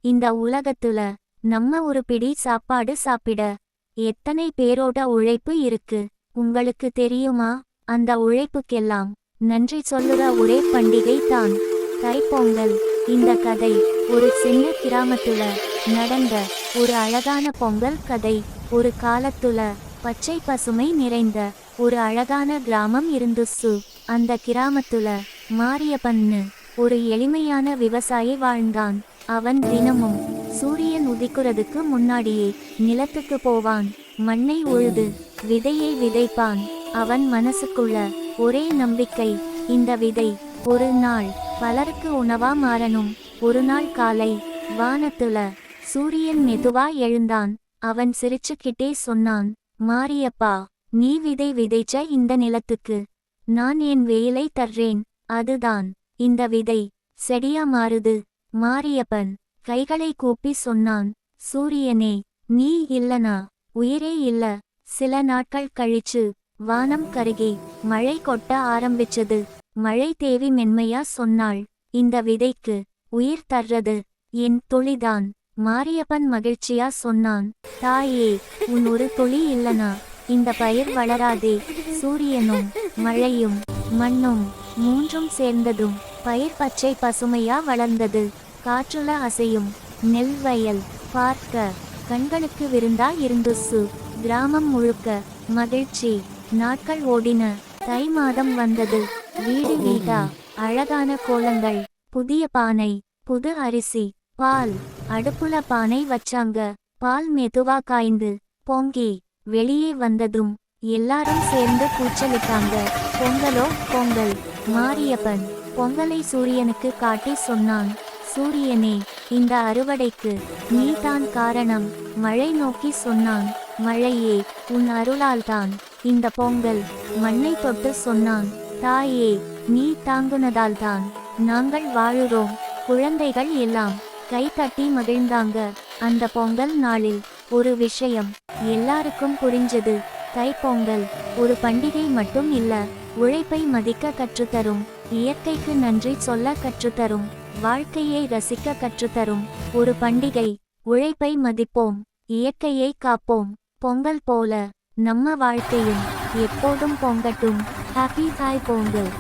இந்த உலகத்துல நம்ம ஒரு பிடி சாப்பாடு சாப்பிட எத்தனை பேரோட உழைப்பு இருக்கு உங்களுக்கு தெரியுமா? அந்த உழைப்புக்கெல்லாம் நன்றி சொல்லுற ஒரே பண்டிகை தான் தைப்பொங்கல். இந்த கதை ஒரு சின்ன கிராமத்துல நடந்த ஒரு அழகான பொங்கல் கதை. ஒரு காலத்துல பச்சை பசுமை நிறைந்த ஒரு அழகான கிராமம் இருந்துச்சு. அந்த கிராமத்துல மாரியப்பன்னு ஒரு எளிமையான விவசாயி வாழ்ந்தான். அவன் தினமும் சூரியன் உதிக்கிறதுக்கு முன்னாடியே நிலத்துக்கு போவான். மண்ணை உழுது விதையை விதைப்பான். அவன் மனசுக்குள்ள ஒரே நம்பிக்கை, இந்த விதை ஒரு நாள் பலருக்கு உணவா மாறணும். ஒரு நாள் காலை வானத்துல சூரியன் மெதுவா எழுந்தான். அவன் சிரிச்சுக்கிட்டே சொன்னான், மாரியப்பா, நீ விதை விதைச்ச இந்த நிலத்துக்கு நான் என் வேலை தர்றேன். அதுதான் இந்த விதை செடியா மாறுது. மாரியப்பன் கைகளை கூப்பி சொன்னான், சூரியனே, நீ இல்லனா உயிரே இல்ல. சில நாட்கள் கழிச்சு வானம் கருகி மழை கொட்ட ஆரம்பிச்சது. மழை தேவி மென்மையா சொன்னாள், இந்த விதைக்கு உயிர் தர்றது என் துளிதான். மாரியப்பன் மகிழ்ச்சியா சொன்னான், தாயே, உன் ஒரு துளி இல்லனா இந்த பயிர் வளராதே. சூரியனும் மழையும் மண்ணும் மூன்றும் சேர்ந்ததும் பயிர் பச்சை பசுமையா வளர்ந்தது. காற்றுல அசையும் நெல் வயல் பார்க்க கண்களுக்கு விருந்தா இருந்துச்சு. கிராமம் முழுக்க மகிழ்ச்சி. நாட்கள் ஓடின. தை மாதம் வந்தது. வீடு வீடா அழகான கோலங்கள், புதிய பானை, புது அரிசி, பால். அடுப்புல பானை வச்சாங்க. பால் மெதுவா காய்ந்து பொங்கி வெளியே வந்ததும் எல்லாரும் சேர்ந்து கூச்சலிட்டாங்க, பொங்கலோ பொங்கல். மாரியப்பன் பொங்கலை சூரியனுக்கு காட்டி சொன்னான், சூரியனே, இந்த அறுவடைக்கு நீதான் காரணம். மழை நோக்கி சொன்னான், மழையே, உன் அருளால்தான் இந்த பொங்கல். மண்ணை தொட்டு சொன்னான், தாயே, நீ தாங்குனதால்தான் நாங்கள் வாழுறோம். குழந்தைகள் எல்லாம் கை தட்டி மகிழ்ந்தாங்க. அந்த பொங்கல் நாளில் ஒரு விஷயம் எல்லாருக்கும் புரிஞ்சது. தைப்பொங்கல் ஒரு பண்டிகை மட்டும் இல்ல, உழைப்பை மதிக்க கற்றுத்தரும், இயற்கைக்கு நன்றி சொல்ல கற்றுத்தரும், வாழ்க்கையை ரசிக்க கற்றுத்தரும் ஒரு பண்டிகை. உழைப்பை மதிப்போம், இயற்கையை காப்போம். பொங்கல் போல நம்ம வாழ்க்கையும் எப்போதும் பொங்கட்டும். ஹாப்பி தாய் பொங்கல்.